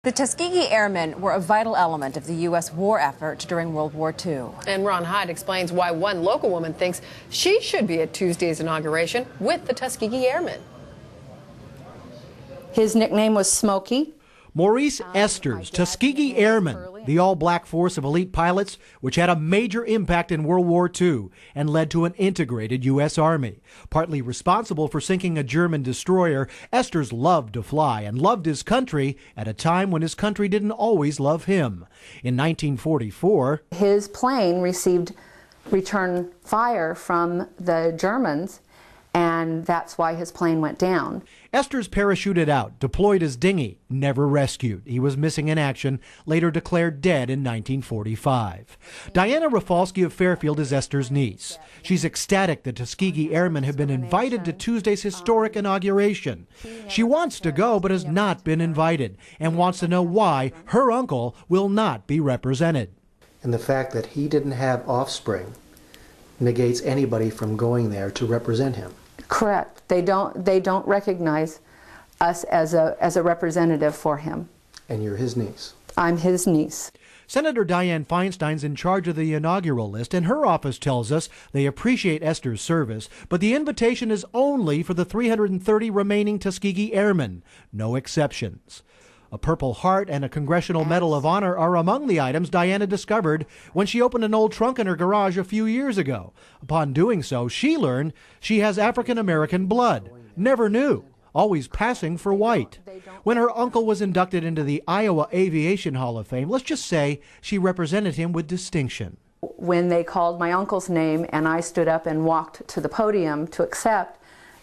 The Tuskegee Airmen were a vital element of the U.S. war effort during World War II. And Ron Hyde explains why one local woman thinks she should be at Tuesday's inauguration with the Tuskegee Airmen. His nickname was Smokey. Maurice Esters, Tuskegee Airmen, the all-black force of elite pilots which had a major impact in World War II and led to an integrated U.S. Army. Partly responsible for sinking a German destroyer, Esters loved to fly and loved his country at a time when his country didn't always love him. In 1944, his plane received return fire from the Germans, and that's why his plane went down. Esters parachuted out, deployed his dinghy, never rescued. He was missing in action, later declared dead in 1945. Diana Rafalski of Fairfield is Esters' niece. She's ecstatic the Tuskegee Airmen have been invited to Tuesday's historic inauguration. She wants to go but has not been invited and wants to know why her uncle will not be represented. And the fact that he didn't have offspring negates anybody from going there to represent him. Correct. They don't recognize us as a representative for him. And you're his niece. I'm his niece. Senator Dianne Feinstein's in charge of the inaugural list, and her office tells us they appreciate Esters' service, but the invitation is only for the 330 remaining Tuskegee Airmen, no exceptions. A Purple Heart and a Congressional Medal of Honor are among the items Diana discovered when she opened an old trunk in her garage a few years ago. Upon doing so, she learned she has African-American blood. Never knew. Always passing for white. When her uncle was inducted into the Iowa Aviation Hall of Fame, let's just say she represented him with distinction. When they called my uncle's name and I stood up and walked to the podium to accept,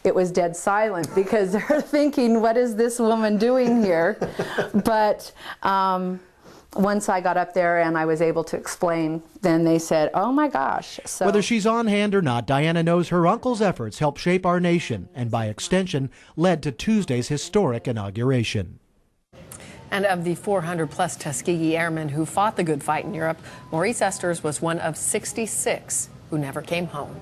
it was dead silent because they're thinking, what is this woman doing here? But once I got up there and I was able to explain, then they said, oh my gosh. So, whether she's on hand or not, Diana knows her uncle's efforts helped shape our nation and by extension led to Tuesday's historic inauguration. And of the 400-plus Tuskegee Airmen who fought the good fight in Europe, Maurice Esters was one of 66 who never came home.